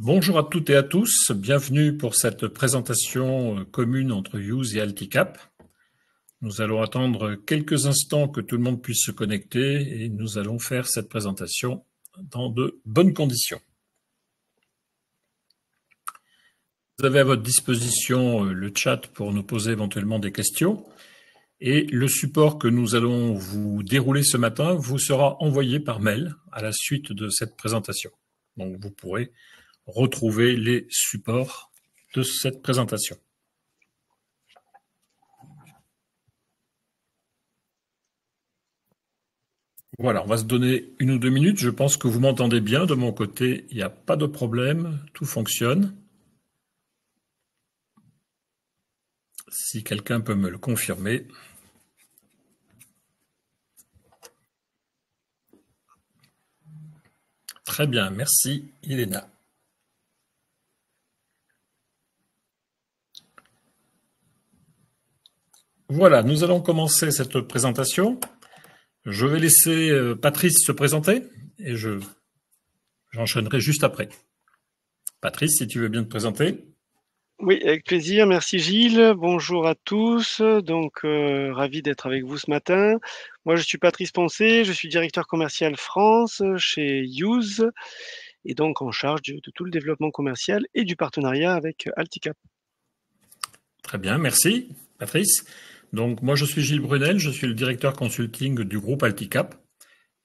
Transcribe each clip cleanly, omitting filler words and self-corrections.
Bonjour à toutes et à tous, bienvenue pour cette présentation commune entre Use et Alticap. Nous allons attendre quelques instants que tout le monde puisse se connecter et nous allons faire cette présentation dans de bonnes conditions. Vous avez à votre disposition le chat pour nous poser éventuellement des questions et le support que nous allons vous dérouler ce matin vous sera envoyé par mail à la suite de cette présentation. Donc vous pourrez retrouver les supports de cette présentation. Voilà, on va se donner 1 ou 2 minutes. Je pense que vous m'entendez bien. De mon côté, il n'y a pas de problème. Tout fonctionne. Si quelqu'un peut me le confirmer. Très bien, merci Iléna. Voilà, nous allons commencer cette présentation. Je vais laisser Patrice se présenter et j'enchaînerai juste après. Patrice, si tu veux bien te présenter. Oui, avec plaisir. Merci Gilles. Bonjour à tous. Donc, ravi d'être avec vous ce matin. Moi, je suis Patrice Poncet. Je suis directeur commercial France chez Use et donc en charge de tout le développement commercial et du partenariat avec Alticap. Très bien, merci Patrice. Donc, moi, je suis Gilles Brunel. Je suis le directeur consulting du groupe Alticap.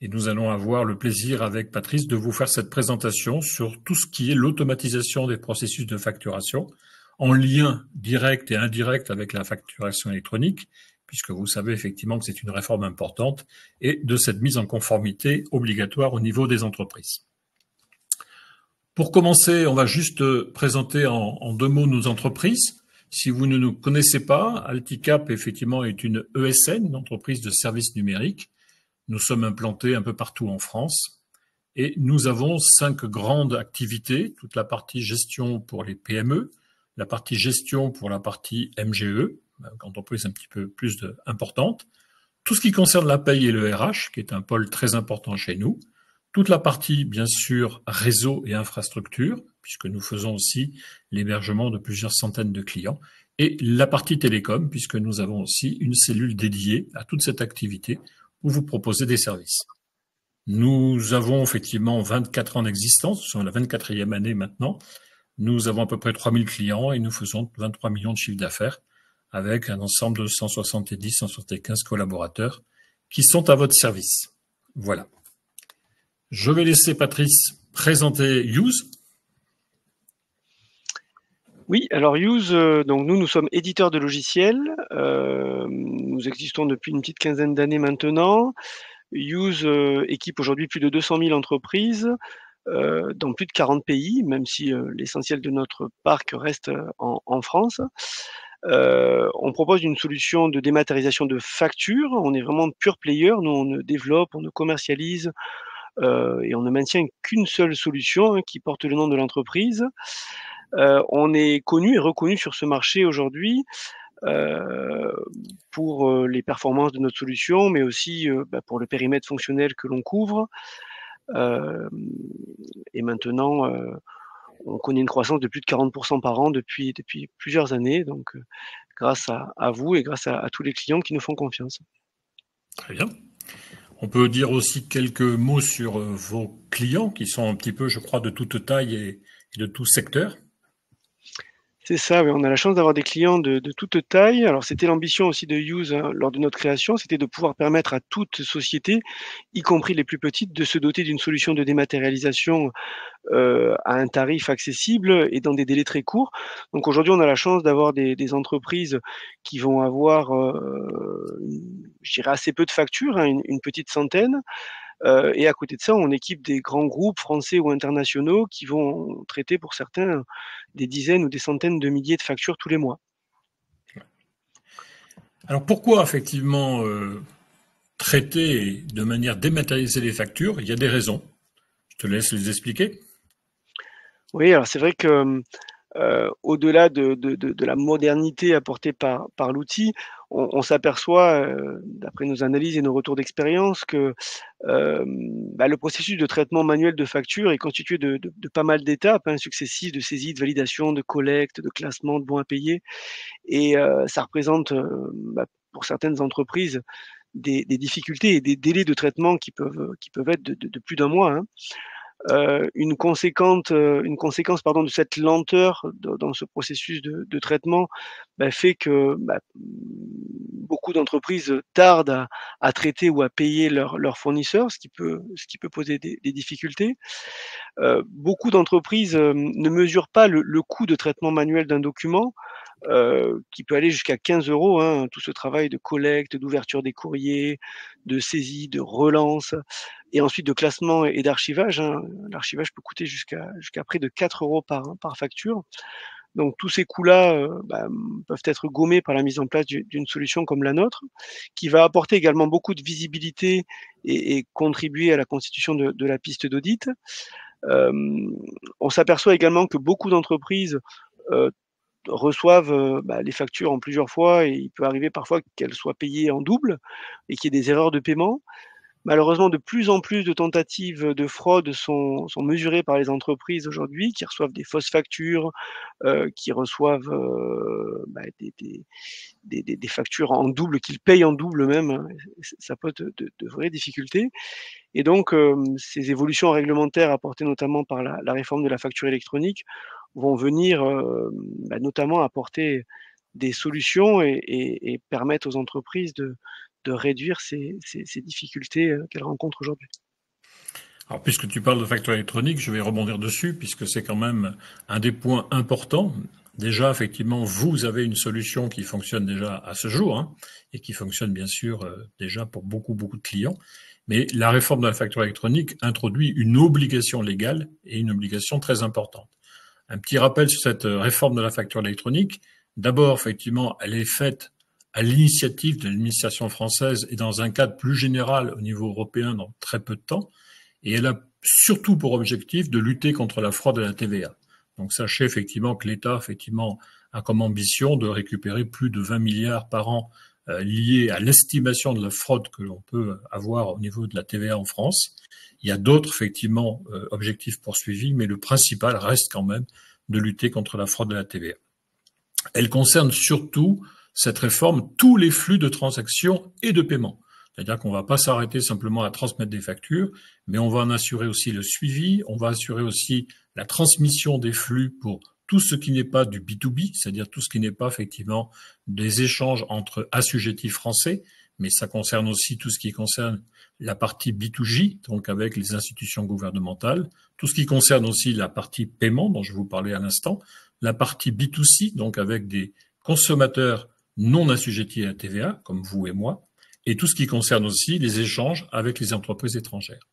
Et nous allons avoir le plaisir avec Patrice de vous faire cette présentation sur tout ce qui est l'automatisation des processus de facturation en lien direct et indirect avec la facturation électronique, puisque vous savez effectivement que c'est une réforme importante, et de cette mise en conformité obligatoire au niveau des entreprises. Pour commencer, on va juste présenter en 2 mots nos entreprises. Si vous ne nous connaissez pas, Alticap effectivement est une ESN, une entreprise de services numériques. Nous sommes implantés un peu partout en France et nous avons 5 grandes activités, toute la partie gestion pour les PME, la partie gestion pour la partie MGE, entreprise un petit peu plus importante, tout ce qui concerne la paye et le RH, qui est un pôle très important chez nous, toute la partie, bien sûr, réseau et infrastructure, puisque nous faisons aussi l'hébergement de plusieurs centaines de clients, et la partie télécom, puisque nous avons aussi une cellule dédiée à toute cette activité où vous proposez des services. Nous avons effectivement 24 ans d'existence, nous sommes à la 24e année maintenant. Nous avons à peu près 3000 clients et nous faisons 23 millions de chiffres d'affaires avec un ensemble de 170-175 collaborateurs qui sont à votre service. Voilà. Je vais laisser Patrice présenter Use. Oui, alors Use, donc nous sommes éditeurs de logiciels. Nous existons depuis une petite quinzaine d'années maintenant. Use équipe aujourd'hui plus de 200 000 entreprises dans plus de 40 pays, même si l'essentiel de notre parc reste en France. On propose une solution de dématérialisation de factures. On est vraiment pure player. Nous, on ne développe, on ne commercialise et on ne maintient qu'une seule solution qui porte le nom de l'entreprise. On est connu et reconnu sur ce marché aujourd'hui pour les performances de notre solution, mais aussi pour le périmètre fonctionnel que l'on couvre. Et maintenant, on connaît une croissance de plus de 40% par an depuis plusieurs années, donc grâce à vous et grâce à tous les clients qui nous font confiance. Très bien. On peut dire aussi quelques mots sur vos clients qui sont un petit peu, je crois, de toute taille et de tout secteur. C'est ça, oui, on a la chance d'avoir des clients de toute taille. Alors c'était l'ambition aussi de Use lors de notre création, c'était de pouvoir permettre à toute société, y compris les plus petites, de se doter d'une solution de dématérialisation à un tarif accessible et dans des délais très courts. Donc aujourd'hui, on a la chance d'avoir des entreprises qui vont avoir, je dirais, assez peu de factures, hein, une petite centaine. Et à côté de ça, on équipe des grands groupes français ou internationaux qui vont traiter pour certains des dizaines ou des centaines de milliers de factures tous les mois. Alors pourquoi effectivement traiter de manière dématérialisée les factures? Il y a des raisons. Je te laisse les expliquer. Oui, alors c'est vrai que au-delà de la modernité apportée par l'outil, on s'aperçoit, d'après nos analyses et nos retours d'expérience que, le processus de traitement manuel de facture est constitué de pas mal d'étapes, hein, successives, de saisie, de validation, de collecte, de classement, de bons à payer et ça représente, pour certaines entreprises des difficultés et des délais de traitement qui peuvent être de plus d'un mois, hein. Une conséquence pardon de cette lenteur dans ce processus de traitement, fait que, beaucoup d'entreprises tardent à traiter ou à payer leurs fournisseurs, ce qui peut poser des difficultés. Beaucoup d'entreprises, ne mesurent pas le coût de traitement manuel d'un document, qui peut aller jusqu'à 15 €, hein, tout ce travail de collecte, d'ouverture des courriers, de saisie, de relance et ensuite de classement et d'archivage, hein. L'archivage peut coûter jusqu'à près de 4 € par facture. Donc tous ces coûts-là, peuvent être gommés par la mise en place d'une solution comme la nôtre, qui va apporter également beaucoup de visibilité et contribuer à la constitution de la piste d'audit. On s'aperçoit également que beaucoup d'entreprises, heu, reçoivent, les factures en plusieurs fois et il peut arriver parfois qu'elles soient payées en double et qu'il y ait des erreurs de paiement. Malheureusement, de plus en plus de tentatives de fraude sont mesurées par les entreprises aujourd'hui, qui reçoivent des fausses factures, qui reçoivent, des factures en double, qu'ils payent en double même, hein. Ça pose de vraies difficultés et donc ces évolutions réglementaires apportées notamment par la réforme de la facture électronique vont venir, notamment apporter des solutions et permettre aux entreprises de réduire ces difficultés, qu'elles rencontrent aujourd'hui. Alors, puisque tu parles de facture électronique, je vais rebondir dessus, puisque c'est quand même un des points importants. Déjà, effectivement, vous avez une solution qui fonctionne déjà à ce jour, hein, et qui fonctionne bien sûr déjà pour beaucoup, beaucoup de clients. Mais la réforme de la facture électronique introduit une obligation légale et une obligation très importante. Un petit rappel sur cette réforme de la facture électronique. D'abord, effectivement, elle est faite à l'initiative de l'administration française et dans un cadre plus général au niveau européen dans très peu de temps. Et elle a surtout pour objectif de lutter contre la fraude à la TVA. Donc sachez effectivement que l'État effectivement a comme ambition de récupérer plus de 20 milliards par an liés à l'estimation de la fraude que l'on peut avoir au niveau de la TVA en France. Il y a d'autres effectivement objectifs poursuivis, mais le principal reste quand même de lutter contre la fraude à la TVA. Elle concerne surtout, cette réforme, tous les flux de transactions et de paiement. C'est-à-dire qu'on ne va pas s'arrêter simplement à transmettre des factures, mais on va en assurer aussi le suivi, on va assurer aussi la transmission des flux pour tout ce qui n'est pas du B2B, c'est-à-dire tout ce qui n'est pas effectivement des échanges entre assujettis français, mais ça concerne aussi tout ce qui concerne la partie B2J, donc avec les institutions gouvernementales, tout ce qui concerne aussi la partie paiement dont je vous parlais à l'instant, la partie B2C, donc avec des consommateurs non assujettis à la TVA, comme vous et moi, et tout ce qui concerne aussi les échanges avec les entreprises étrangères.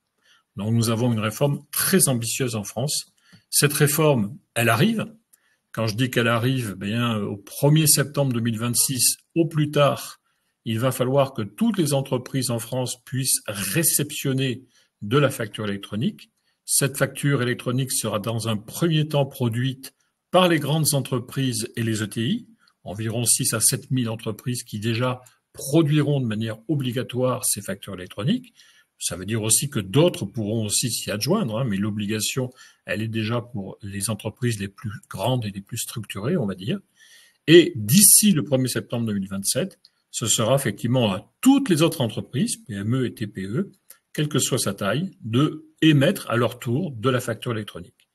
Donc nous avons une réforme très ambitieuse en France. Cette réforme, elle arrive. Quand je dis qu'elle arrive, au 1er septembre 2026, au plus tard, il va falloir que toutes les entreprises en France puissent réceptionner de la facture électronique. Cette facture électronique sera dans un premier temps produite par les grandes entreprises et les ETI, environ 6 à 7 000 entreprises qui déjà produiront de manière obligatoire ces factures électroniques. Ça veut dire aussi que d'autres pourront aussi s'y adjoindre, hein, mais l'obligation, elle est déjà pour les entreprises les plus grandes et les plus structurées, on va dire. Et d'ici le 1er septembre 2027, ce sera effectivement à toutes les autres entreprises, PME et TPE, quelle que soit sa taille, de émettre à leur tour de la facture électronique.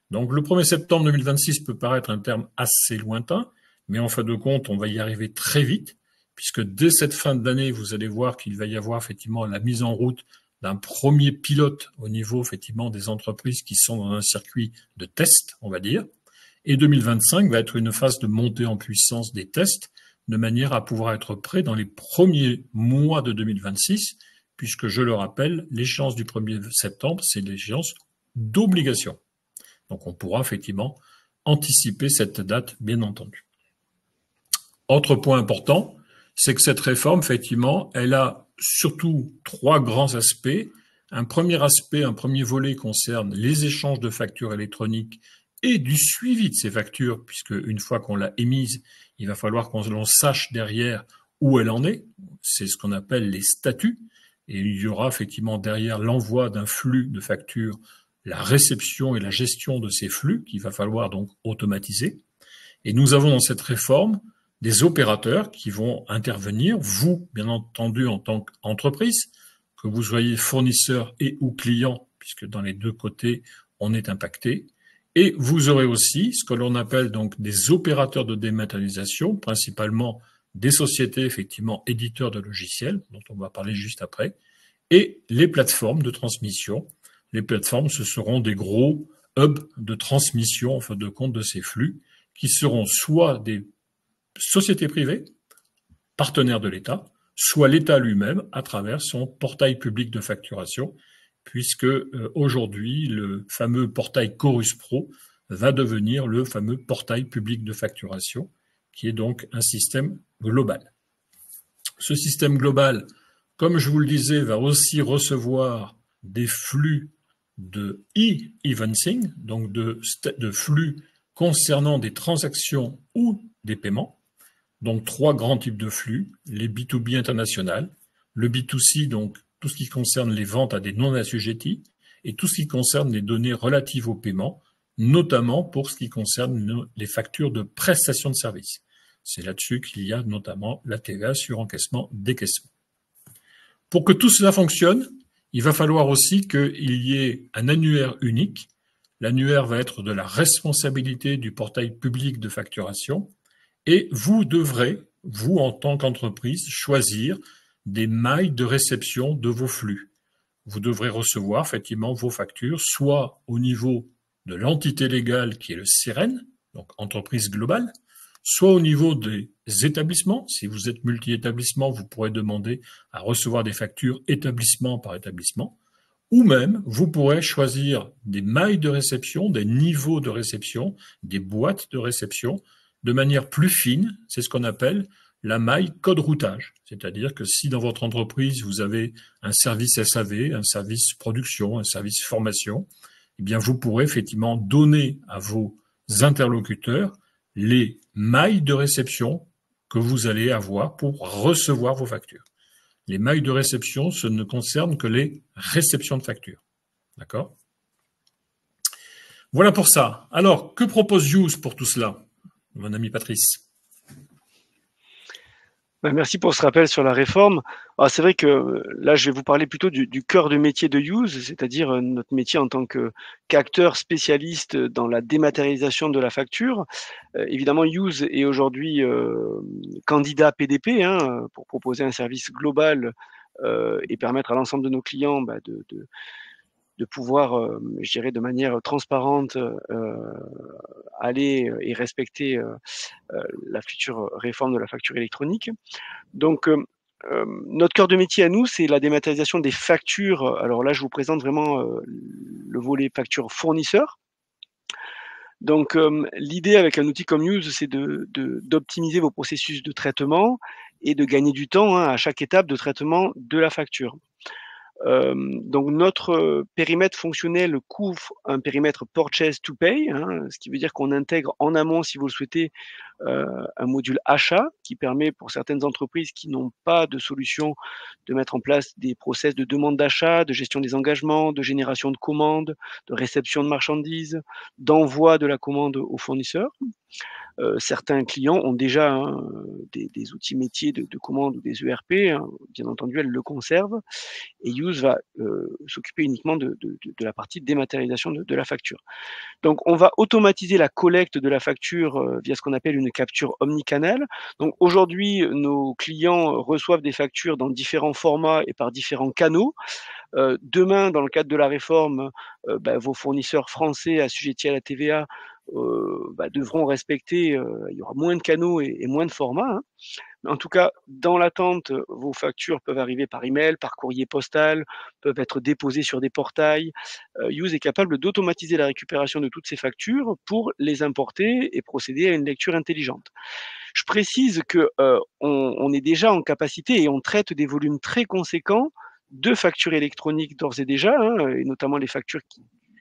Donc le 1er septembre 2026 peut paraître un terme assez lointain, mais en fin de compte, on va y arriver très vite, puisque dès cette fin d'année, vous allez voir qu'il va y avoir effectivement la mise en route d'un premier pilote au niveau effectivement des entreprises qui sont dans un circuit de test, on va dire. Et 2025 va être une phase de montée en puissance des tests, de manière à pouvoir être prêt dans les premiers mois de 2026, puisque je le rappelle, l'échéance du 1er septembre, c'est l'échéance d'obligation. Donc on pourra effectivement anticiper cette date, bien entendu. Autre point important, c'est que cette réforme, effectivement, elle a surtout 3 grands aspects. Un premier volet concerne les échanges de factures électroniques et du suivi de ces factures, puisque une fois qu'on l'a émise, il va falloir qu'on sache derrière où elle en est. C'est ce qu'on appelle les statuts. Et il y aura effectivement derrière l'envoi d'un flux de factures, la réception et la gestion de ces flux qu'il va falloir donc automatiser. Et nous avons dans cette réforme des opérateurs qui vont intervenir, vous, bien entendu, en tant qu'entreprise, que vous soyez fournisseur et ou client, puisque dans les deux côtés, on est impacté. Et vous aurez aussi ce que l'on appelle donc des opérateurs de dématérialisation, principalement des sociétés, effectivement, éditeurs de logiciels, dont on va parler juste après, et les plateformes de transmission. Les plateformes, ce seront des gros hubs de transmission, en fin de compte, de ces flux, qui seront soit des sociétés privées, partenaires de l'État, soit l'État lui-même à travers son portail public de facturation, puisque aujourd'hui, le fameux portail Chorus Pro va devenir le fameux portail public de facturation, qui est donc un système global. Ce système global, comme je vous le disais, va aussi recevoir des flux de e-evincing, donc de flux concernant des transactions ou des paiements. Donc, trois grands types de flux, les B2B international, le B2C, donc tout ce qui concerne les ventes à des non-assujettis, et tout ce qui concerne les données relatives au paiement, notamment pour ce qui concerne les factures de prestation de services. C'est là-dessus qu'il y a notamment la TVA sur encaissement, décaissement. Pour que tout cela fonctionne, il va falloir aussi qu'il y ait un annuaire unique. L'annuaire va être de la responsabilité du portail public de facturation. Et vous devrez, vous en tant qu'entreprise, choisir des mailles de réception de vos flux. Vous devrez recevoir effectivement vos factures, soit au niveau de l'entité légale qui est le SIREN, donc entreprise globale, soit au niveau des établissements. Si vous êtes multi-établissement, vous pourrez demander à recevoir des factures établissement par établissement, ou même vous pourrez choisir des mailles de réception, des niveaux de réception, des boîtes de réception, de manière plus fine, c'est ce qu'on appelle la maille code routage. C'est-à-dire que si dans votre entreprise, vous avez un service SAV, un service production, un service formation, eh bien, vous pourrez effectivement donner à vos interlocuteurs les mailles de réception que vous allez avoir pour recevoir vos factures. Les mailles de réception, ce ne concerne que les réceptions de factures. D'accord ? Voilà pour ça. Alors, que propose Use pour tout cela ? Mon ami Patrice. Merci pour ce rappel sur la réforme. C'est vrai que là, je vais vous parler plutôt du cœur de métier de Use, c'est-à-dire notre métier en tant qu'acteur spécialiste dans la dématérialisation de la facture. Évidemment, Use est aujourd'hui candidat PDP pour proposer un service global et permettre à l'ensemble de nos clients de pouvoir, je dirais, de manière transparente, aller et respecter la future réforme de la facture électronique. Donc, notre cœur de métier à nous, c'est la dématérialisation des factures. Alors là, je vous présente vraiment le volet facture fournisseur. Donc, l'idée avec un outil comme Use, c'est d'optimiser vos processus de traitement et de gagner du temps à chaque étape de traitement de la facture. Donc notre périmètre fonctionnel couvre un périmètre purchase to pay, ce qui veut dire qu'on intègre en amont, si vous le souhaitez, un module achat qui permet pour certaines entreprises qui n'ont pas de solution de mettre en place des process de demande d'achat, de gestion des engagements, de génération de commandes, de réception de marchandises, d'envoi de la commande au fournisseur. Certains clients ont déjà des outils métiers de commande ou des ERP, bien entendu, elles le conservent. Et Use va s'occuper uniquement de la partie dématérialisation de la facture. Donc, on va automatiser la collecte de la facture via ce qu'on appelle une capture omnicanal. Donc, aujourd'hui, nos clients reçoivent des factures dans différents formats et par différents canaux. Demain, dans le cadre de la réforme, vos fournisseurs français assujettis à la TVA devront respecter, il y aura moins de canaux et moins de formats. En tout cas, dans l'attente, vos factures peuvent arriver par email, par courrier postal, peuvent être déposées sur des portails. Use est capable d'automatiser la récupération de toutes ces factures pour les importer et procéder à une lecture intelligente. Je précise que on est déjà en capacité et on traite des volumes très conséquents de factures électroniques d'ores et déjà, et notamment les factures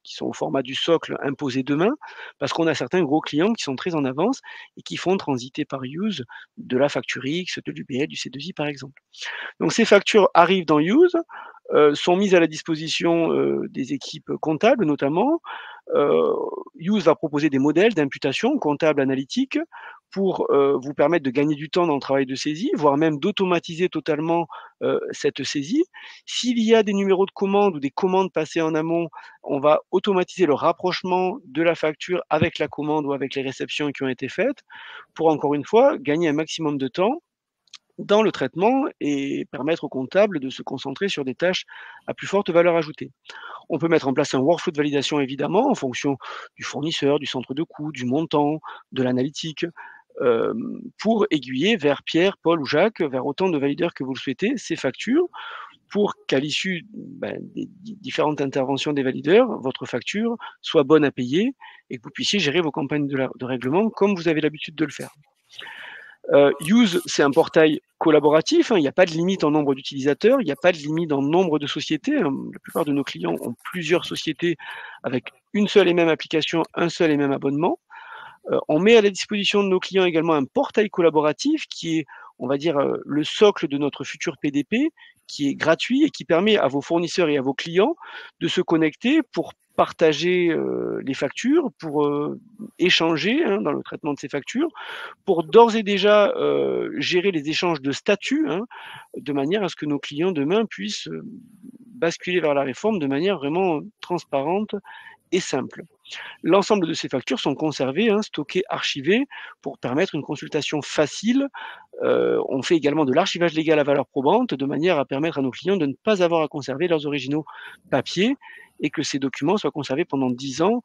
qui qui sont au format du socle imposé demain, parce qu'on a certains gros clients qui sont très en avance et qui font transiter par Use de la facture X, de l'UBL, du C2I par exemple. Donc ces factures arrivent dans Use, sont mises à la disposition des équipes comptables notamment. Use va proposer des modèles d'imputation comptable analytique pour vous permettre de gagner du temps dans le travail de saisie, voire même d'automatiser totalement cette saisie. S'il y a des numéros de commande ou des commandes passées en amont, on va automatiser le rapprochement de la facture avec la commande ou avec les réceptions qui ont été faites pour, encore une fois, gagner un maximum de temps dans le traitement et permettre au comptable de se concentrer sur des tâches à plus forte valeur ajoutée. On peut mettre en place un workflow de validation évidemment en fonction du fournisseur, du centre de coût, du montant, de l'analytique, pour aiguiller vers Pierre, Paul ou Jacques, vers autant de valideurs que vous le souhaitez, ces factures, pour qu'à l'issue des différentes interventions des valideurs, votre facture soit bonne à payer et que vous puissiez gérer vos campagnes de règlement comme vous avez l'habitude de le faire. Use, c'est un portail collaboratif, il n'y a pas de limite en nombre d'utilisateurs, il n'y a pas de limite en nombre de sociétés. La plupart de nos clients ont plusieurs sociétés avec une seule et même application, un seul et même abonnement. On met à la disposition de nos clients également un portail collaboratif qui est, on va dire, le socle de notre futur PDP, qui est gratuit et qui permet à vos fournisseurs et à vos clients de se connecter pour partager les factures, pour échanger dans le traitement de ces factures, pour d'ores et déjà gérer les échanges de statut, de manière à ce que nos clients demain puissent basculer vers la réforme de manière vraiment transparente et simple. L'ensemble de ces factures sont conservées, stockées, archivées pour permettre une consultation facile. On fait également de l'archivage légal à valeur probante de manière à permettre à nos clients de ne pas avoir à conserver leurs originaux papier et que ces documents soient conservés pendant 10 ans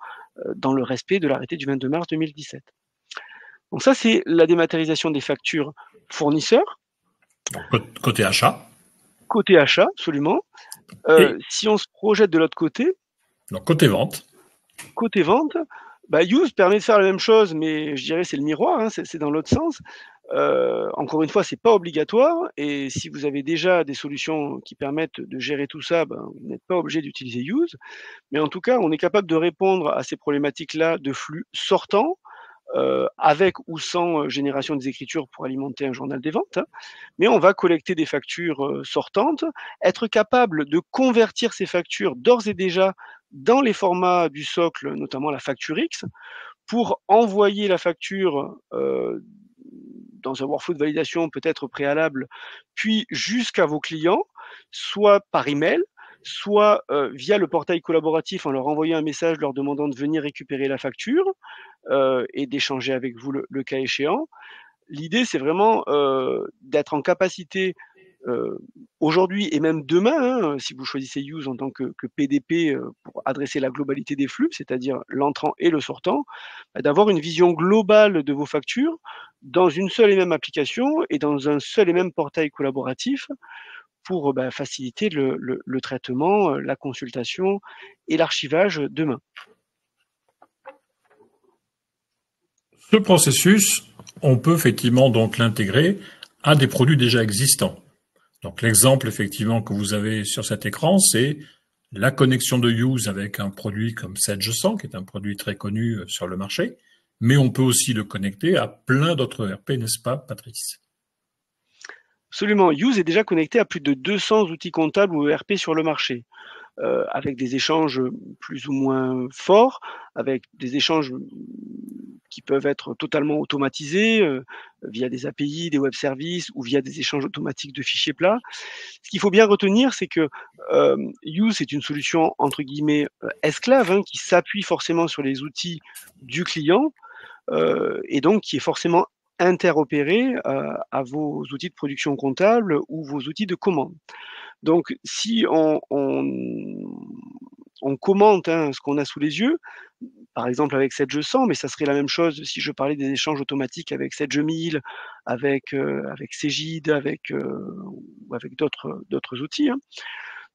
dans le respect de l'arrêté du 22 mars 2017. Donc ça, c'est la dématérialisation des factures fournisseurs. Côté achat. Côté achat, absolument. Si on se projette de l'autre côté. Donc côté vente. Côté vente, Use permet de faire la même chose, mais je dirais c'est le miroir, c'est dans l'autre sens. Encore une fois, c'est pas obligatoire et si vous avez déjà des solutions qui permettent de gérer tout ça, vous n'êtes pas obligé d'utiliser Use. Mais en tout cas, on est capable de répondre à ces problématiques-là de flux sortants, avec ou sans génération des écritures pour alimenter un journal des ventes. Mais on va collecter des factures sortantes, être capable de convertir ces factures d'ores et déjà dans les formats du socle, notamment la facture X, pour envoyer la facture dans un workflow de validation peut-être préalable, puis jusqu'à vos clients, soit par email, soit via le portail collaboratif en leur envoyant un message leur demandant de venir récupérer la facture et d'échanger avec vous le cas échéant. L'idée, c'est vraiment d'être en capacité aujourd'hui et même demain, si vous choisissez Use en tant que PDP pour adresser la globalité des flux, c'est-à-dire l'entrant et le sortant, d'avoir une vision globale de vos factures dans une seule et même application et dans un seul et même portail collaboratif pour faciliter le traitement, la consultation et l'archivage demain. Ce processus, on peut effectivement donc l'intégrer à des produits déjà existants. Donc l'exemple effectivement que vous avez sur cet écran, c'est la connexion de Use avec un produit comme Sedge100, qui est un produit très connu sur le marché, mais on peut aussi le connecter à plein d'autres ERP, n'est-ce pas, Patrice? Absolument. Use est déjà connecté à plus de 200 outils comptables ou ERP sur le marché, avec des échanges plus ou moins forts, avec des échanges qui peuvent être totalement automatisés via des API, des web services ou via des échanges automatiques de fichiers plats. Ce qu'il faut bien retenir, c'est que Use est une solution entre guillemets esclave qui s'appuie forcément sur les outils du client et donc qui est forcément interopéré à vos outils de production comptable ou vos outils de commande. Donc si on commente ce qu'on a sous les yeux, par exemple avec Sedge100, mais ça serait la même chose si je parlais des échanges automatiques avec Sedge1000, avec Cegid, ou avec d'autres outils.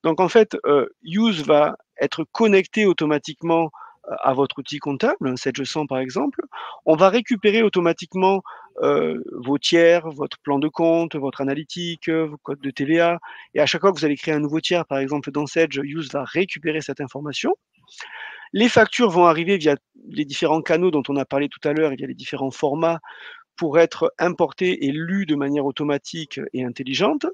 Donc en fait, Use va être connecté automatiquement à votre outil comptable, Sedge100 par exemple. On va récupérer automatiquement vos tiers, votre plan de compte, votre analytique, vos codes de TVA. Et à chaque fois que vous allez créer un nouveau tiers, par exemple dans Sedge, Use va récupérer cette information. Les factures vont arriver via les différents canaux dont on a parlé tout à l'heure, via les différents formats pour être importées et lues de manière automatique et intelligente.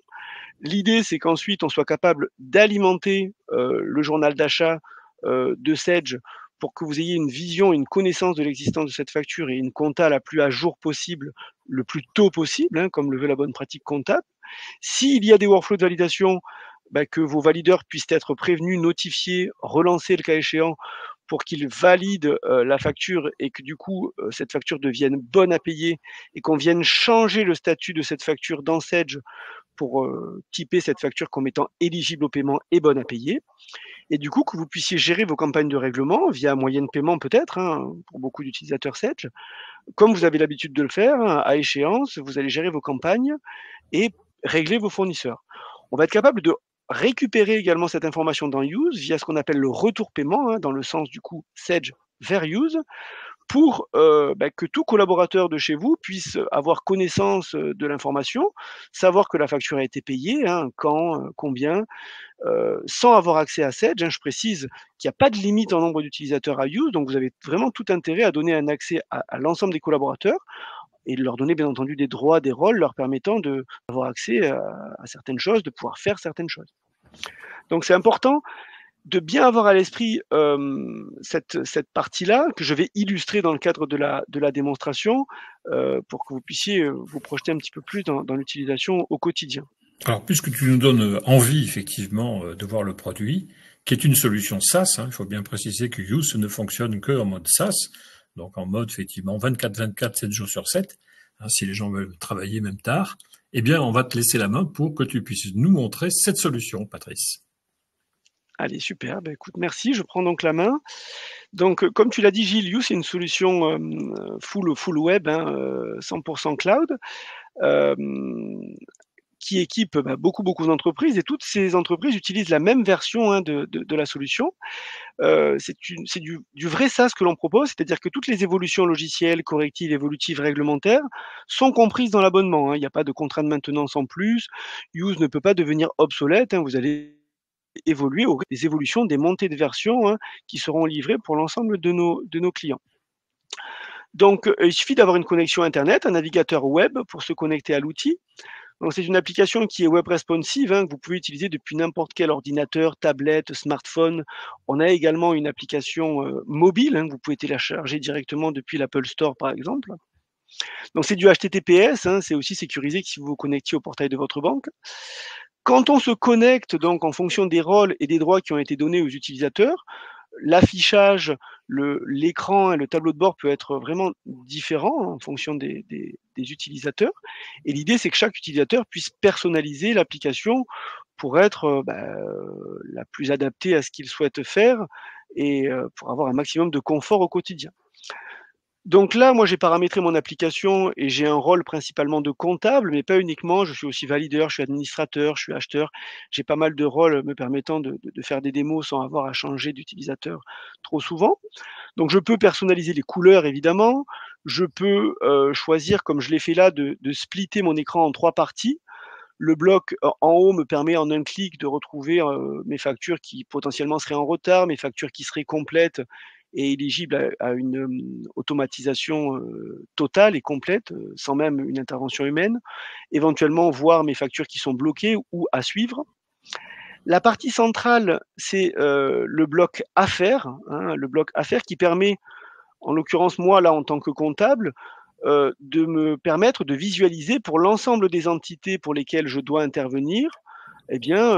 L'idée, c'est qu'ensuite, on soit capable d'alimenter le journal d'achat de Sedge pour que vous ayez une vision, une connaissance de l'existence de cette facture et une compta la plus à jour possible, le plus tôt possible, hein, comme le veut la bonne pratique comptable. S'il y a des workflows de validation, que vos valideurs puissent être prévenus, notifiés, relancés le cas échéant, pour qu'ils valident la facture et que du coup, cette facture devienne bonne à payer et qu'on vienne changer le statut de cette facture dans Sedge pour typer cette facture comme étant éligible au paiement et bonne à payer. Et du coup, que vous puissiez gérer vos campagnes de règlement via un moyen de paiement peut-être, hein, pour beaucoup d'utilisateurs Sedge, comme vous avez l'habitude de le faire, hein, à échéance, vous allez gérer vos campagnes et régler vos fournisseurs. On va être capable de récupérer également cette information dans Use via ce qu'on appelle le retour paiement, hein, dans le sens du coup Sedge vers Use, pour que tout collaborateur de chez vous puisse avoir connaissance de l'information, savoir que la facture a été payée, hein, quand, combien, sans avoir accès à Sedge, hein. Je précise qu'il n'y a pas de limite en nombre d'utilisateurs à Use, donc vous avez vraiment tout intérêt à donner un accès à l'ensemble des collaborateurs et de leur donner bien entendu des droits, des rôles leur permettant d'avoir accès à certaines choses, de pouvoir faire certaines choses. Donc c'est important de bien avoir à l'esprit cette partie-là que je vais illustrer dans le cadre de la démonstration pour que vous puissiez vous projeter un petit peu plus dans l'utilisation au quotidien. Alors, puisque tu nous donnes envie, effectivement, de voir le produit, qui est une solution SaaS, hein, il faut bien préciser que Use ne fonctionne que en mode SaaS, donc en mode, effectivement, 24/24, 7 jours sur 7, hein, si les gens veulent travailler même tard, eh bien, on va te laisser la main pour que tu puisses nous montrer cette solution, Patrice. Allez, super. Écoute, merci. Je prends donc la main. Donc, comme tu l'as dit, Gilles, You, c'est une solution full web, hein, 100% cloud, qui équipe beaucoup d'entreprises et toutes ces entreprises utilisent la même version, hein, de la solution. C'est du vrai SaaS que l'on propose, c'est-à-dire que toutes les évolutions logicielles, correctives, évolutives, réglementaires sont comprises dans l'abonnement, hein. Il n'y a pas de contrat de maintenance en plus. Use ne peut pas devenir obsolète, hein. Vous allez évoluer au rythme des évolutions, des montées de version, hein, qui seront livrées pour l'ensemble de nos clients. Donc, il suffit d'avoir une connexion internet, un navigateur web pour se connecter à l'outil. Donc, c'est une application qui est web responsive, hein, que vous pouvez utiliser depuis n'importe quel ordinateur, tablette, smartphone. On a également une application mobile, hein, que vous pouvez télécharger directement depuis l'Apple Store, par exemple. Donc, c'est du HTTPS, hein, c'est aussi sécurisé que si vous vous connectiez au portail de votre banque. Quand on se connecte, donc en fonction des rôles et des droits qui ont été donnés aux utilisateurs, l'affichage, l'écran et le tableau de bord peut être vraiment différent en fonction des utilisateurs. Et l'idée, c'est que chaque utilisateur puisse personnaliser l'application pour être la plus adaptée à ce qu'il souhaite faire et pour avoir un maximum de confort au quotidien. Donc là, moi, j'ai paramétré mon application et j'ai un rôle principalement de comptable, mais pas uniquement. Je suis aussi valideur, je suis administrateur, je suis acheteur. J'ai pas mal de rôles me permettant de faire des démos sans avoir à changer d'utilisateur trop souvent. Donc je peux personnaliser les couleurs, évidemment. Je peux choisir, comme je l'ai fait là, de splitter mon écran en 3 parties. Le bloc en haut me permet en un clic de retrouver mes factures qui potentiellement seraient en retard, mes factures qui seraient complètes et éligibles à une automatisation totale et complète, sans même une intervention humaine. Éventuellement, voir mes factures qui sont bloquées ou à suivre. La partie centrale, c'est le bloc affaires, hein, le bloc affaires qui permet, en l'occurrence moi là en tant que comptable, de me permettre de visualiser pour l'ensemble des entités pour lesquelles je dois intervenir, eh bien,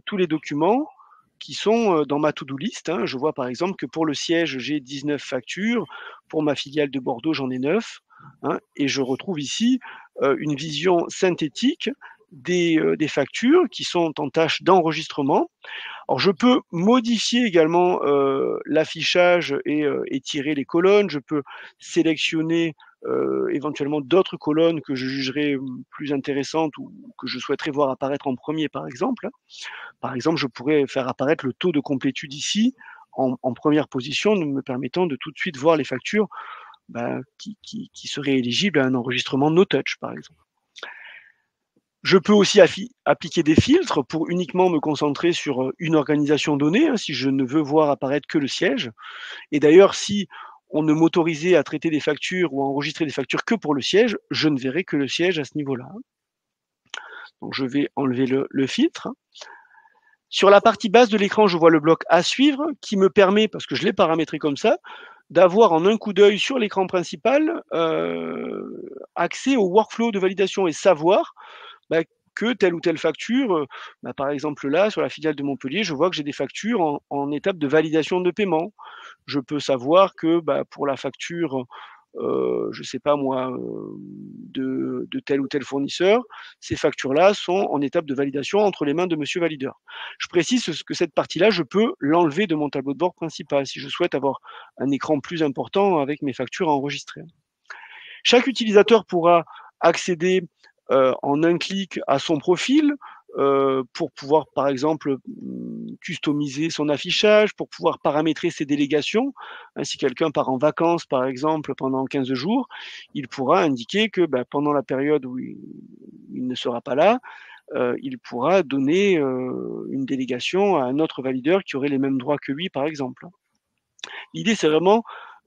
tous les documents qui sont dans ma to-do list, hein. Je vois par exemple que pour le siège, j'ai 19 factures, pour ma filiale de Bordeaux, j'en ai 9, hein, et je retrouve ici une vision synthétique des factures qui sont en tâche d'enregistrement. Alors je peux modifier également l'affichage et tirer les colonnes. Je peux sélectionner éventuellement d'autres colonnes que je jugerais plus intéressantes ou que je souhaiterais voir apparaître en premier, par exemple. Par exemple, je pourrais faire apparaître le taux de complétude ici en première position, me permettant de tout de suite voir les factures qui seraient éligibles à un enregistrement no touch, par exemple. Je peux aussi appliquer des filtres pour uniquement me concentrer sur une organisation donnée, hein, si je ne veux voir apparaître que le siège. Et d'ailleurs, si on ne m'autorisait à traiter des factures ou à enregistrer des factures que pour le siège, je ne verrai que le siège à ce niveau-là. Donc je vais enlever le filtre. Sur la partie basse de l'écran, je vois le bloc à suivre qui me permet, parce que je l'ai paramétré comme ça, d'avoir en un coup d'œil sur l'écran principal accès au workflow de validation et savoir que telle ou telle facture, par exemple là, sur la filiale de Montpellier, je vois que j'ai des factures en étape de validation de paiement. Je peux savoir que pour la facture, je sais pas moi, de tel ou tel fournisseur, ces factures-là sont en étape de validation entre les mains de monsieur valideur. Je précise que cette partie-là, je peux l'enlever de mon tableau de bord principal si je souhaite avoir un écran plus important avec mes factures à enregistrer. Chaque utilisateur pourra accéder en un clic à son profil pour pouvoir, par exemple, customiser son affichage, pour pouvoir paramétrer ses délégations. Si quelqu'un part en vacances, par exemple, pendant 15 jours, il pourra indiquer que pendant la période où il ne sera pas là, il pourra donner une délégation à un autre valideur qui aurait les mêmes droits que lui, par exemple. L'idée, c'est vraiment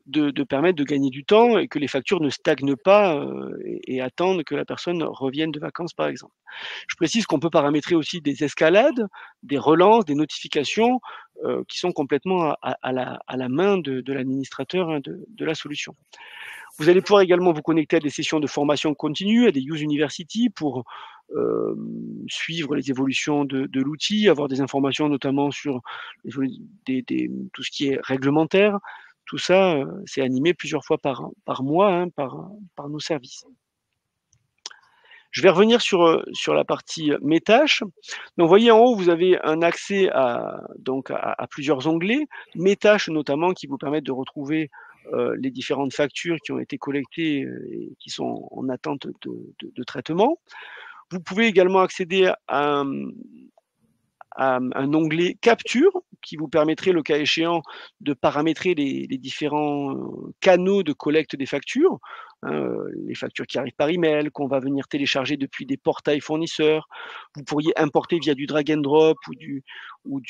de permettre de gagner du temps et que les factures ne stagnent pas et attendent que la personne revienne de vacances, par exemple. Je précise qu'on peut paramétrer aussi des escalades, des relances, des notifications qui sont complètement à la main de l'administrateur de la solution. Vous allez pouvoir également vous connecter à des sessions de formation continue, à des Use University pour suivre les évolutions de l'outil, avoir des informations notamment sur tout ce qui est réglementaire. Tout ça, c'est animé plusieurs fois par mois hein, par nos services. Je vais revenir sur la partie mes tâches. Donc, vous voyez en haut, vous avez un accès à plusieurs onglets, mes tâches notamment, qui vous permettent de retrouver les différentes factures qui ont été collectées et qui sont en attente de traitement. Vous pouvez également accéder à un onglet capture qui vous permettrait, le cas échéant, de paramétrer les différents canaux de collecte des factures, les factures qui arrivent par email, qu'on va venir télécharger depuis des portails fournisseurs. Vous pourriez importer via du drag and drop ou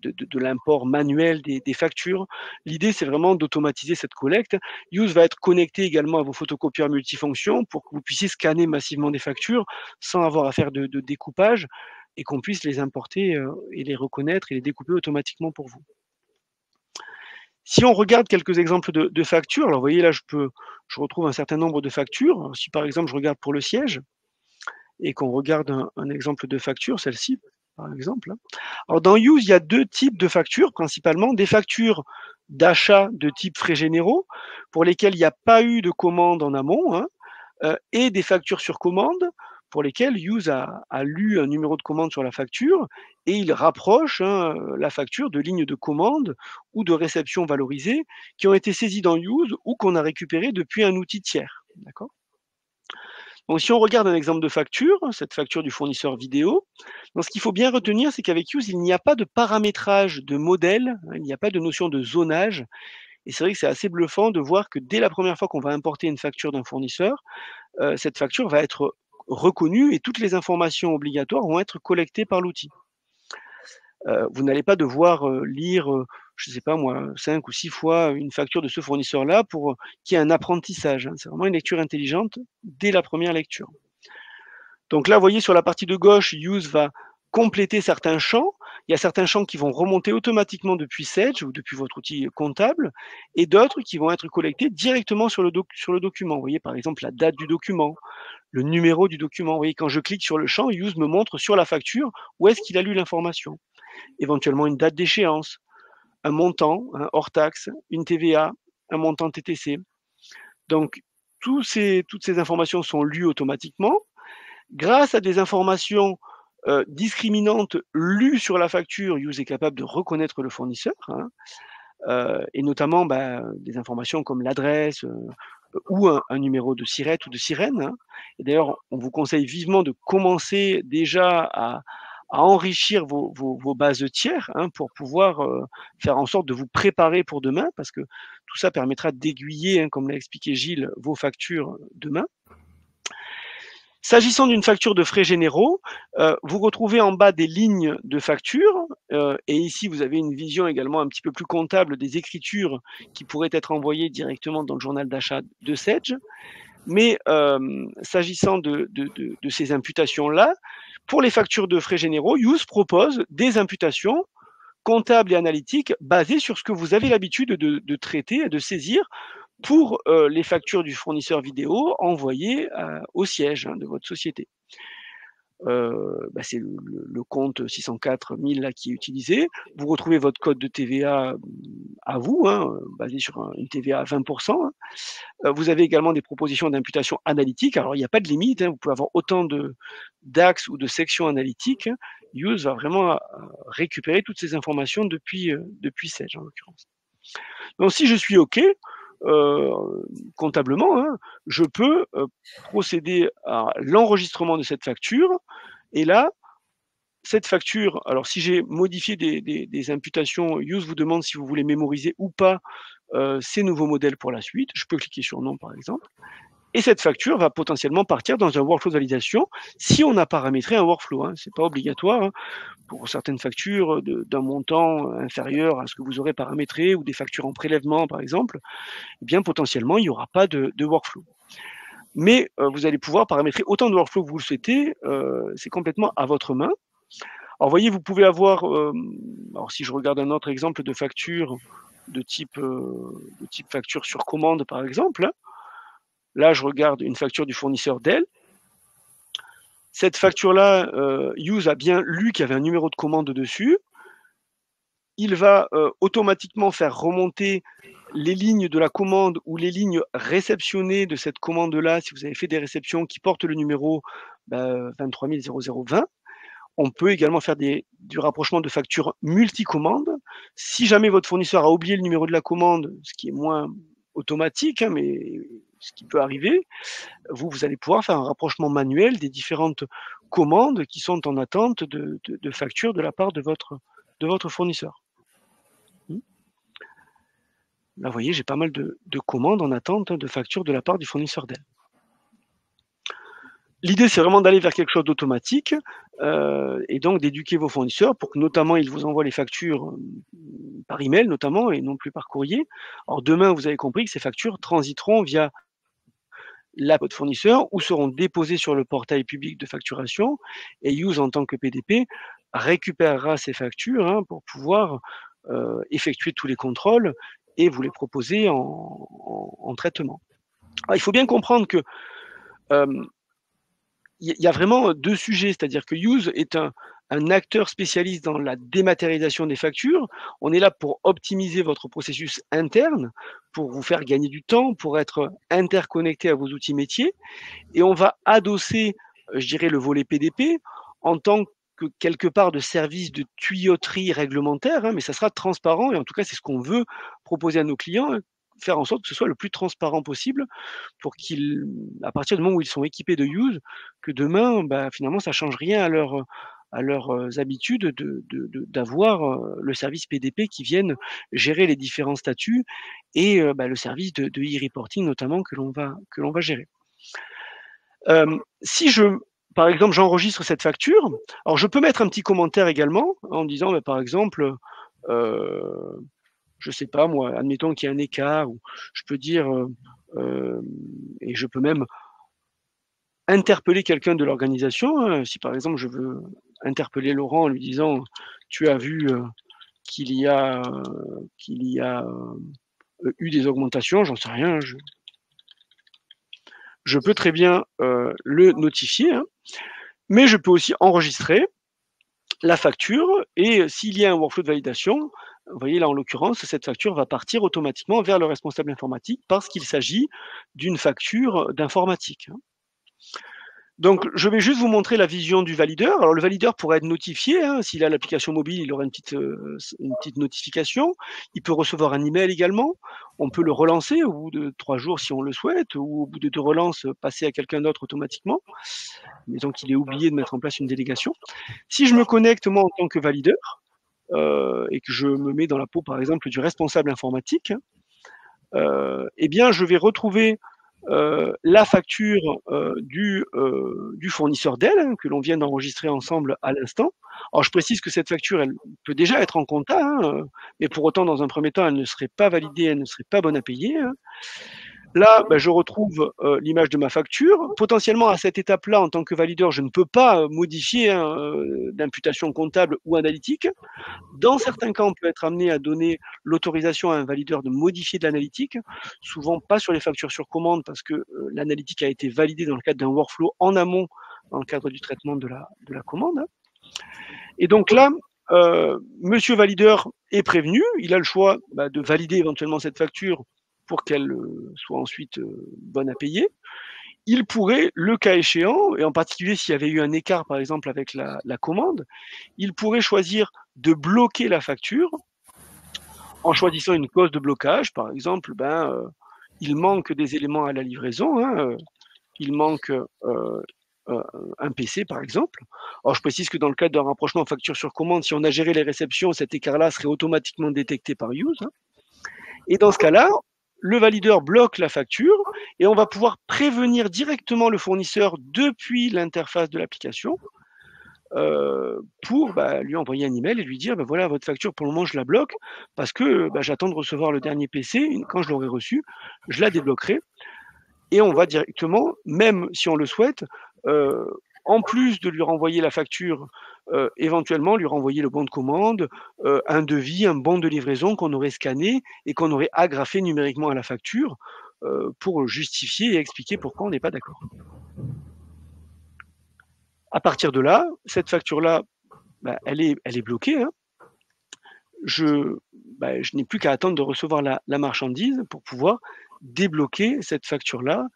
de l'import manuel des factures. L'idée, c'est vraiment d'automatiser cette collecte. Use va être connecté également à vos photocopieurs multifonctions pour que vous puissiez scanner massivement des factures sans avoir à faire de découpage et qu'on puisse les importer et les reconnaître et les découper automatiquement pour vous. Si on regarde quelques exemples de factures, alors vous voyez là, je retrouve un certain nombre de factures. Alors, si par exemple, je regarde pour le siège et qu'on regarde un exemple de facture, celle-ci, par exemple. Alors dans Use, il y a deux types de factures principalement, des factures d'achat de type frais généraux pour lesquelles il n'y a pas eu de commande en amont hein, et des factures sur commande pour lesquelles Use a lu un numéro de commande sur la facture et il rapproche hein, la facture de lignes de commande ou de réception valorisées qui ont été saisies dans Use ou qu'on a récupérées depuis un outil tiers. D'accord ? Donc, si on regarde un exemple de facture, cette facture du fournisseur vidéo, donc ce qu'il faut bien retenir, c'est qu'avec Use, il n'y a pas de paramétrage de modèle, hein, il n'y a pas de notion de zonage. Et c'est vrai que c'est assez bluffant de voir que dès la première fois qu'on va importer une facture d'un fournisseur, cette facture va être reconnue et toutes les informations obligatoires vont être collectées par l'outil. Vous n'allez pas devoir lire, je ne sais pas moi, 5 ou 6 fois une facture de ce fournisseur-là pour qu'il y ait un apprentissage. Hein. C'est vraiment une lecture intelligente dès la première lecture. Donc là, vous voyez sur la partie de gauche, Use va compléter certains champs. Il y a certains champs qui vont remonter automatiquement depuis Sage ou depuis votre outil comptable et d'autres qui vont être collectés directement sur le document. Vous voyez par exemple la date du document, le numéro du document. Vous voyez, quand je clique sur le champ, Use me montre sur la facture où est-ce qu'il a lu l'information. Éventuellement une date d'échéance, un montant, un hors taxe, une TVA, un montant TTC. Donc, toutes ces informations sont lues automatiquement. Grâce à des informations discriminantes lues sur la facture, Use est capable de reconnaître le fournisseur, hein, et notamment des informations comme l'adresse ou un numéro de SIRET ou de sirène. Hein. Et d'ailleurs, on vous conseille vivement de commencer déjà à enrichir vos bases tiers hein, pour pouvoir faire en sorte de vous préparer pour demain, parce que tout ça permettra d'aiguiller, hein, comme l'a expliqué Gilles, vos factures demain. S'agissant d'une facture de frais généraux, vous retrouvez en bas des lignes de facture, et ici vous avez une vision également un petit peu plus comptable des écritures qui pourraient être envoyées directement dans le journal d'achat de Sedge. Mais s'agissant de ces imputations-là, pour les factures de frais généraux, Use propose des imputations comptables et analytiques basées sur ce que vous avez l'habitude de traiter et de saisir pour les factures du fournisseur vidéo envoyées au siège de votre société. C'est le compte 604 000 là, qui est utilisé. Vous retrouvez votre code de TVA à vous, basé sur une TVA à 20%. Vous avez également des propositions d'imputation analytique. Alors, il n'y a pas de limite. Vous pouvez avoir autant d'axes ou de sections analytiques. Use va vraiment récupérer toutes ces informations depuis Sage, en l'occurrence. Donc, si je suis OK, comptablement, je peux procéder à l'enregistrement de cette facture. Et là, cette facture, alors si j'ai modifié des imputations, Use vous demande si vous voulez mémoriser ou pas ces nouveaux modèles pour la suite. Je peux cliquer sur non, par exemple. Et cette facture va potentiellement partir dans un workflow de validation si on a paramétré un workflow. Ce n'est pas obligatoire. Pour certaines factures d'un montant inférieur à ce que vous aurez paramétré ou des factures en prélèvement, par exemple, eh bien potentiellement, il n'y aura pas de workflow. Mais vous allez pouvoir paramétrer autant de workflows que vous le souhaitez. C'est complètement à votre main. Alors, vous voyez, vous pouvez avoir, alors si je regarde un autre exemple de facture de type facture sur commande, par exemple, là, je regarde une facture du fournisseur Dell. Cette facture-là, Use a bien lu qu'il y avait un numéro de commande dessus. Il va automatiquement faire remonter les lignes de la commande ou les lignes réceptionnées de cette commande-là, si vous avez fait des réceptions qui portent le numéro 23 0020. On peut également faire du rapprochement de factures multicommandes. Si jamais votre fournisseur a oublié le numéro de la commande, ce qui est moins automatique, mais ce qui peut arriver, vous allez pouvoir faire un rapprochement manuel des différentes commandes qui sont en attente de factures de la part de votre fournisseur. Là, vous voyez, j'ai pas mal de commandes en attente de factures de la part du fournisseur Dell. L'idée, c'est vraiment d'aller vers quelque chose d'automatique et donc d'éduquer vos fournisseurs pour que notamment ils vous envoient les factures par email notamment et non plus par courrier. Alors demain, vous avez compris que ces factures transiteront via votre fournisseur ou seront déposées sur le portail public de facturation et Use en tant que PDP récupérera ces factures pour pouvoir effectuer tous les contrôles et vous les proposer en traitement. Alors, il faut bien comprendre que il y a vraiment deux sujets, c'est-à-dire que Use est un acteur spécialiste dans la dématérialisation des factures. On est là pour optimiser votre processus interne, pour vous faire gagner du temps, pour être interconnecté à vos outils métiers. Et on va adosser, je dirais, le volet PDP en tant que quelque part de service de tuyauterie réglementaire, mais ça sera transparent et en tout cas, c'est ce qu'on veut proposer à nos clients, faire en sorte que ce soit le plus transparent possible pour qu'ils, à partir du moment où ils sont équipés de Use, que demain, finalement, ça ne change rien à leurs habitudes d'avoir le service PDP qui vienne gérer les différents statuts et le service de e-reporting notamment que l'on va gérer. Si par exemple, j'enregistre cette facture, alors je peux mettre un petit commentaire également en disant, par exemple, je sais pas moi, admettons qu'il y a un écart, ou je peux dire, et je peux même interpeller quelqu'un de l'organisation. Si par exemple je veux interpeller Laurent en lui disant tu as vu qu'il y a eu des augmentations, j'en sais rien, je peux très bien le notifier, mais je peux aussi enregistrer la facture et s'il y a un workflow de validation, vous voyez là en l'occurrence, cette facture va partir automatiquement vers le responsable informatique parce qu'il s'agit d'une facture d'informatique. Donc, je vais juste vous montrer la vision du valideur. Alors, le valideur pourrait être notifié. S'il a l'application mobile, il aura une petite notification. Il peut recevoir un email également. On peut le relancer au bout de 3 jours si on le souhaite, ou au bout de 2 relances, passer à quelqu'un d'autre automatiquement. Mais donc, il est oublié de mettre en place une délégation. Si je me connecte, moi, en tant que valideur, et que je me mets dans la peau, par exemple, du responsable informatique, eh bien, je vais retrouver la facture du fournisseur d'elle, hein, que l'on vient d'enregistrer ensemble à l'instant. Alors je précise que cette facture, elle peut déjà être en compta, hein, mais pour autant, dans un premier temps, elle ne serait pas validée, elle ne serait pas bonne à payer. Hein. Là, je retrouve l'image de ma facture. Potentiellement, à cette étape-là, en tant que valideur, je ne peux pas modifier hein, d'imputation comptable ou analytique. Dans certains cas, on peut être amené à donner l'autorisation à un valideur de modifier de l'analytique, souvent pas sur les factures sur commande parce que l'analytique a été validée dans le cadre d'un workflow en amont, dans le cadre du traitement de la commande. Et donc là, monsieur valideur est prévenu, il a le choix de valider éventuellement cette facture pour qu'elle soit ensuite bonne à payer. Il pourrait, le cas échéant, et en particulier s'il y avait eu un écart par exemple avec la commande, il pourrait choisir de bloquer la facture en choisissant une cause de blocage. Par exemple, il manque des éléments à la livraison, hein, il manque un PC par exemple. Alors je précise que dans le cadre d'un rapprochement facture sur commande, si on a géré les réceptions, cet écart-là serait automatiquement détecté par Use. Hein. Et dans ce cas-là, le valideur bloque la facture et on va pouvoir prévenir directement le fournisseur depuis l'interface de l'application pour lui envoyer un email et lui dire voilà, votre facture pour le moment je la bloque parce que j'attends de recevoir le dernier PC. Quand je l'aurai reçu, je la débloquerai et on va directement, même si on le souhaite, en plus de lui renvoyer la facture, éventuellement lui renvoyer le bon de commande, un devis, un bon de livraison qu'on aurait scanné et qu'on aurait agrafé numériquement à la facture pour justifier et expliquer pourquoi on n'est pas d'accord. À partir de là, cette facture-là, elle est bloquée. Hein. Je n'ai plus qu'à attendre de recevoir la marchandise pour pouvoir débloquer cette facture-là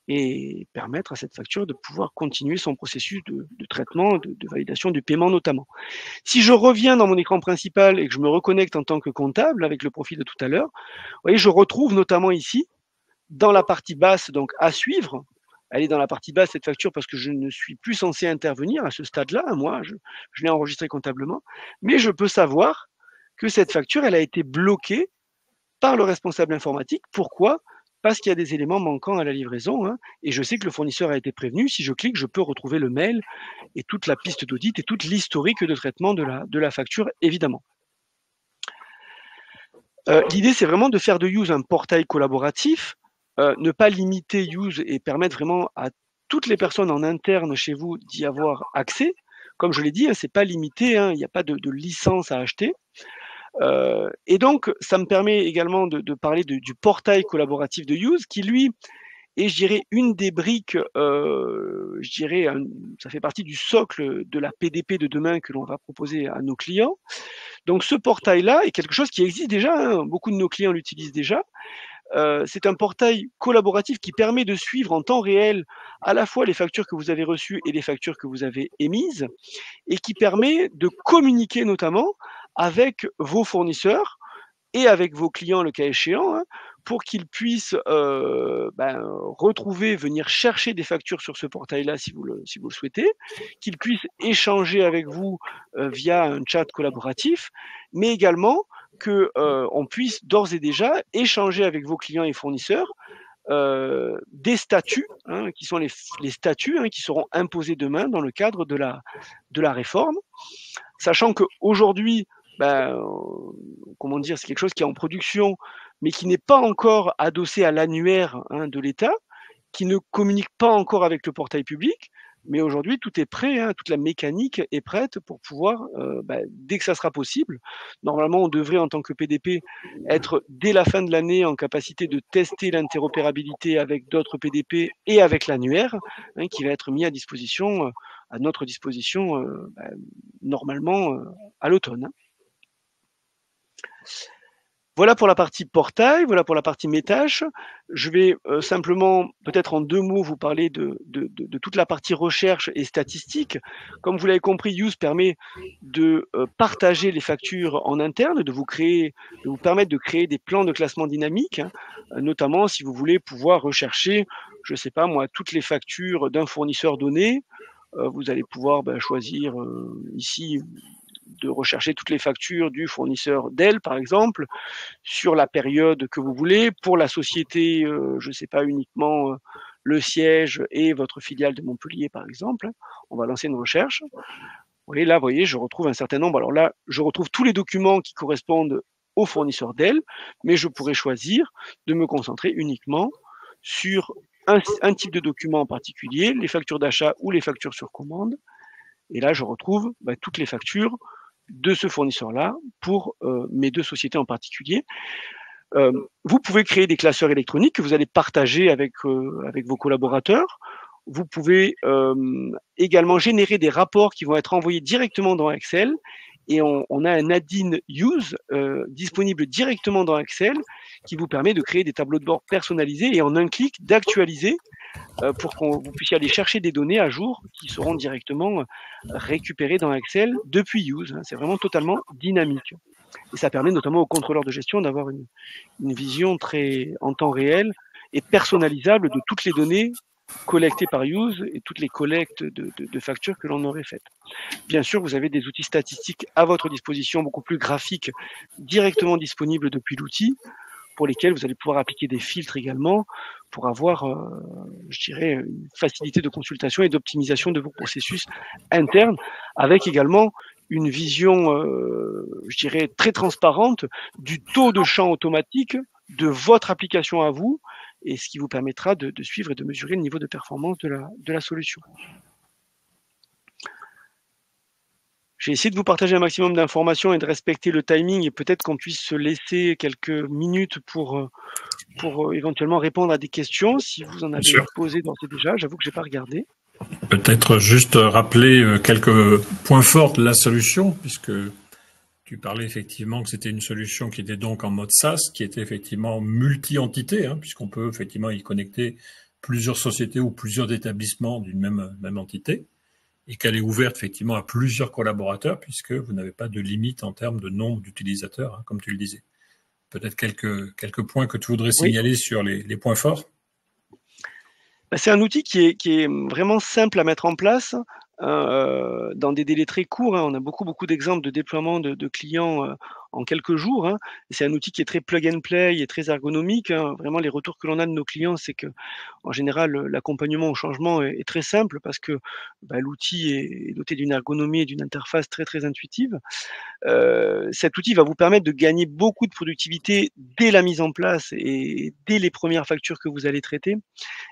et permettre à cette facture de pouvoir continuer son processus de traitement, de validation du paiement notamment. Si je reviens dans mon écran principal et que je me reconnecte en tant que comptable avec le profil de tout à l'heure, vous voyez, je retrouve notamment ici, dans la partie basse, donc à suivre, elle est dans la partie basse cette facture parce que je ne suis plus censé intervenir à ce stade-là, moi, je l'ai enregistrée comptablement, mais je peux savoir que cette facture, elle a été bloquée par le responsable informatique. Pourquoi ? Parce qu'il y a des éléments manquants à la livraison, hein, et je sais que le fournisseur a été prévenu. Si je clique, je peux retrouver le mail et toute la piste d'audit et toute l'historique de traitement de la facture, évidemment. L'idée, c'est vraiment de faire de Use un portail collaboratif, ne pas limiter Use et permettre vraiment à toutes les personnes en interne chez vous d'y avoir accès. Comme je l'ai dit, hein, c'est pas limité, hein, il n'y a pas de licence à acheter. Et donc, ça me permet également de parler du portail collaboratif de Use, qui lui est, je dirais, une des briques, ça fait partie du socle de la PDP de demain que l'on va proposer à nos clients. Donc ce portail-là est quelque chose qui existe déjà, hein, beaucoup de nos clients l'utilisent déjà. C'est un portail collaboratif qui permet de suivre en temps réel à la fois les factures que vous avez reçues et les factures que vous avez émises, et qui permet de communiquer notamment avec vos fournisseurs et avec vos clients le cas échéant, hein, pour qu'ils puissent retrouver, venir chercher des factures sur ce portail-là si vous le souhaitez, qu'ils puissent échanger avec vous via un chat collaboratif, mais également qu'on puisse d'ores et déjà échanger avec vos clients et fournisseurs des statuts, hein, qui sont les statuts hein, qui seront imposés demain dans le cadre de la réforme, sachant qu'aujourd'hui, comment dire, c'est quelque chose qui est en production, mais qui n'est pas encore adossé à l'annuaire hein, de l'État, qui ne communique pas encore avec le portail public, mais aujourd'hui tout est prêt, hein, toute la mécanique est prête pour pouvoir, dès que ça sera possible, normalement on devrait en tant que PDP être dès la fin de l'année en capacité de tester l'interopérabilité avec d'autres PDP et avec l'annuaire, hein, qui va être mis à disposition, à notre disposition normalement à l'automne. Hein. Voilà pour la partie portail, voilà pour la partie mes tâches. Je vais simplement, peut-être en 2 mots, vous parler de toute la partie recherche et statistique. Comme vous l'avez compris, Use permet de partager les factures en interne, de vous permettre de créer des plans de classement dynamique, hein, notamment si vous voulez pouvoir rechercher, je ne sais pas moi, toutes les factures d'un fournisseur donné. Vous allez pouvoir choisir ici de rechercher toutes les factures du fournisseur Dell, par exemple, sur la période que vous voulez, pour la société, je ne sais pas, uniquement le siège et votre filiale de Montpellier, par exemple. On va lancer une recherche. Et là, vous voyez, je retrouve un certain nombre. Alors là, je retrouve tous les documents qui correspondent au fournisseur Dell, mais je pourrais choisir de me concentrer uniquement sur un type de document en particulier, les factures d'achat ou les factures sur commande. Et là, je retrouve toutes les factures de ce fournisseur-là pour mes deux sociétés en particulier. Vous pouvez créer des classeurs électroniques que vous allez partager avec vos collaborateurs. Vous pouvez également générer des rapports qui vont être envoyés directement dans Excel. Et on a un add-in Use disponible directement dans Excel qui vous permet de créer des tableaux de bord personnalisés et en un clic d'actualiser pour que vous puissiez aller chercher des données à jour qui seront directement récupérées dans Excel depuis Use. C'est vraiment totalement dynamique. Et ça permet notamment aux contrôleurs de gestion d'avoir une vision très en temps réel et personnalisable de toutes les données collectées par Use et toutes les collectes de factures que l'on aurait faites. Bien sûr, vous avez des outils statistiques à votre disposition, beaucoup plus graphiques, directement disponibles depuis l'outil, pour lesquels vous allez pouvoir appliquer des filtres également pour avoir, je dirais, une facilité de consultation et d'optimisation de vos processus internes, avec également une vision, je dirais, très transparente du taux de champ automatique de votre application à vous, et ce qui vous permettra de suivre et de mesurer le niveau de performance de la solution. J'ai essayé de vous partager un maximum d'informations et de respecter le timing, et peut-être qu'on puisse se laisser quelques minutes pour éventuellement répondre à des questions, si vous en avez posé d'ores et déjà. J'avoue que je n'ai pas regardé. Peut-être juste rappeler quelques points forts de la solution, puisque tu parlais effectivement que c'était une solution qui était donc en mode SaaS, qui était effectivement multi-entité, puisqu'on peut effectivement y connecter plusieurs sociétés ou plusieurs établissements d'une même entité, et qu'elle est ouverte effectivement à plusieurs collaborateurs, puisque vous n'avez pas de limite en termes de nombre d'utilisateurs, comme tu le disais. Peut-être quelques points que tu voudrais signaler sur les points forts. C'est un outil qui est vraiment simple à mettre en place, dans des délais très courts. On a beaucoup d'exemples de déploiement de clients en quelques jours. C'est un outil qui est très plug and play et très ergonomique. Vraiment, les retours que l'on a de nos clients, c'est que, en général, l'accompagnement au changement est très simple parce que l'outil est doté d'une ergonomie et d'une interface très intuitive. Cet outil va vous permettre de gagner beaucoup de productivité dès la mise en place et dès les premières factures que vous allez traiter.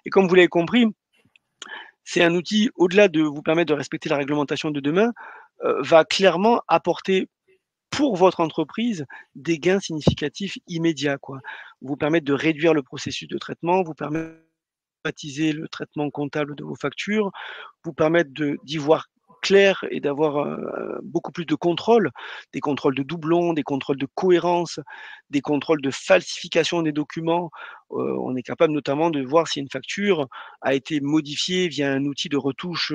Et comme vous l'avez compris, c'est un outil, au-delà de vous permettre de respecter la réglementation de demain, va clairement apporter pour votre entreprise des gains significatifs immédiats, vous permettre de réduire le processus de traitement, vous permettre d'automatiser le traitement comptable de vos factures, vous permettre d'y voir clair et d'avoir beaucoup plus de contrôles, des contrôles de doublons, des contrôles de cohérence, des contrôles de falsification des documents. On est capable notamment de voir si une facture a été modifiée via un outil de retouche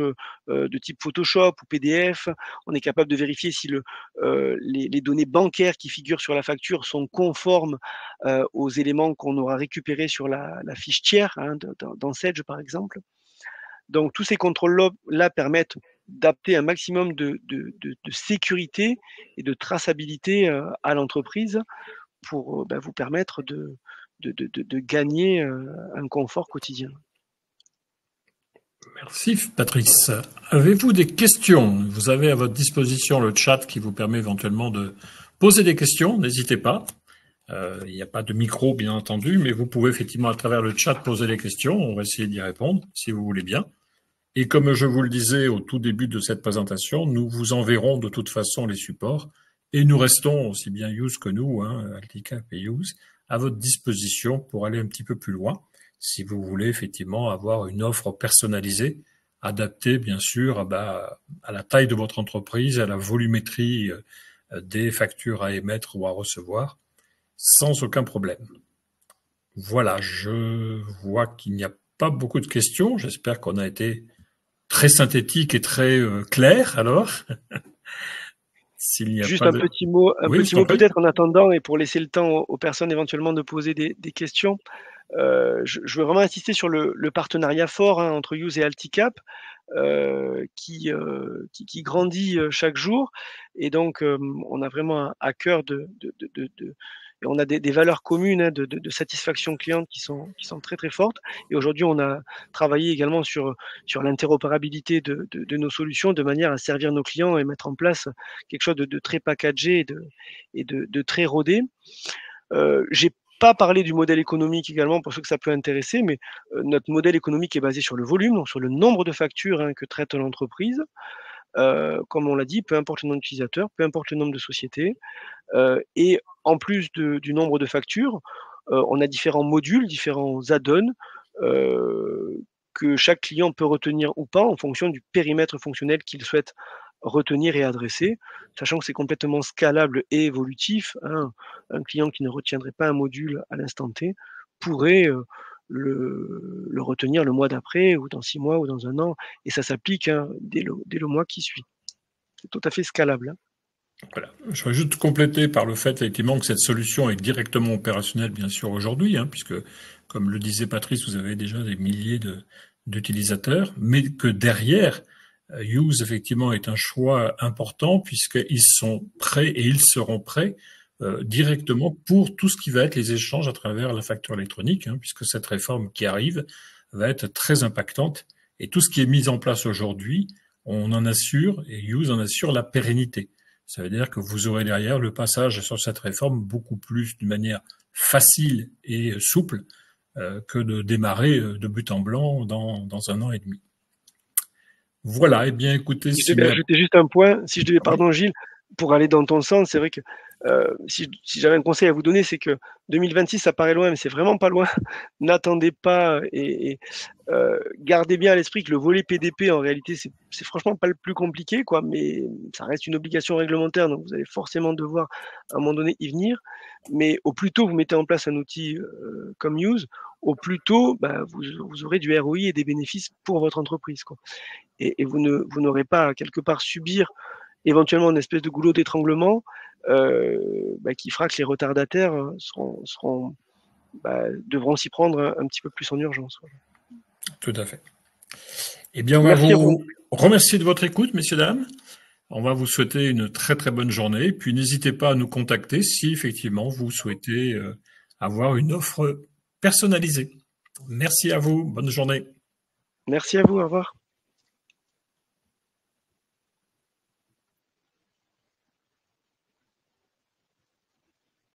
de type Photoshop ou PDF. On est capable de vérifier si les données bancaires qui figurent sur la facture sont conformes aux éléments qu'on aura récupérés sur la fiche tiers, dans Sage par exemple. Donc tous ces contrôles-là permettent d'adapter un maximum de sécurité et de traçabilité à l'entreprise pour vous permettre de gagner un confort quotidien. Merci Patrice. Avez-vous des questions? Vous avez à votre disposition le chat qui vous permet éventuellement de poser des questions, n'hésitez pas. Il n'y a pas de micro bien entendu, mais vous pouvez effectivement à travers le chat poser les questions, on va essayer d'y répondre si vous voulez bien. Et comme je vous le disais au tout début de cette présentation, nous vous enverrons de toute façon les supports et nous restons, aussi bien Use que nous, Alticap et Use, à votre disposition pour aller un petit peu plus loin, si vous voulez effectivement avoir une offre personnalisée, adaptée bien sûr à la taille de votre entreprise, à la volumétrie des factures à émettre ou à recevoir, sans aucun problème. Voilà, je vois qu'il n'y a pas beaucoup de questions, j'espère qu'on a été très synthétique et très clair, alors. Juste un petit mot peut-être en attendant et pour laisser le temps aux personnes éventuellement de poser des questions. Je veux vraiment insister sur le partenariat fort entre Use et Alticap. qui grandit chaque jour. Et donc, on a vraiment à cœur et on a des valeurs communes, hein, de satisfaction client qui sont très très fortes. Et aujourd'hui, on a travaillé également sur l'interopérabilité de nos solutions, de manière à servir nos clients et mettre en place quelque chose de très packagé et de très rodé. J'ai pas parlé du modèle économique également pour ceux que ça peut intéresser, mais notre modèle économique est basé sur le volume, donc sur le nombre de factures, hein, que traite l'entreprise. Comme on l'a dit, peu importe le nombre d'utilisateurs, peu importe le nombre de sociétés. Et en plus du nombre de factures, on a différents modules, différents add-ons que chaque client peut retenir ou pas en fonction du périmètre fonctionnel qu'il souhaite retenir et adresser, sachant que c'est complètement scalable et évolutif, hein. Un client qui ne retiendrait pas un module à l'instant T pourrait le retenir le mois d'après ou dans 6 mois ou dans 1 an, et ça s'applique, hein, dès le mois qui suit. C'est tout à fait scalable, hein. Voilà. Je voudrais juste compléter par le fait effectivement que cette solution est directement opérationnelle bien sûr aujourd'hui, hein, puisque comme le disait Patrice, vous avez déjà des milliers d'utilisateurs, mais que derrière, Use effectivement est un choix important puisqu'ils sont prêts et ils seront prêts directement pour tout ce qui va être les échanges à travers la facture électronique, hein, puisque cette réforme qui arrive va être très impactante et tout ce qui est mis en place aujourd'hui, on en assure et Use en assure la pérennité. Ça veut dire que vous aurez derrière le passage sur cette réforme beaucoup plus d'une manière facile et souple que de démarrer de but en blanc dans 1 an et demi. Voilà, eh bien écoutez... Si je devais ajouter juste un point, si je devais, pardon Gilles, pour aller dans ton sens, c'est vrai que si j'avais un conseil à vous donner, c'est que 2026, ça paraît loin, mais c'est vraiment pas loin. N'attendez pas et gardez bien à l'esprit que le volet PDP, en réalité, c'est franchement pas le plus compliqué, quoi, mais ça reste une obligation réglementaire, donc vous allez forcément devoir à un moment donné y venir. Mais au plus tôt vous mettez en place un outil comme Use, au plus tôt vous aurez du ROI et des bénéfices pour votre entreprise, quoi. Et vous n'aurez pas à quelque part subir éventuellement une espèce de goulot d'étranglement qui fera que les retardataires devront s'y prendre un petit peu plus en urgence. Voilà. Tout à fait. Eh bien, on va vous remercier de votre écoute, messieurs, dames. On va vous souhaiter une très très bonne journée. Puis n'hésitez pas à nous contacter si effectivement vous souhaitez avoir une offre personnalisée. Merci à vous. Bonne journée. Merci à vous. Au revoir.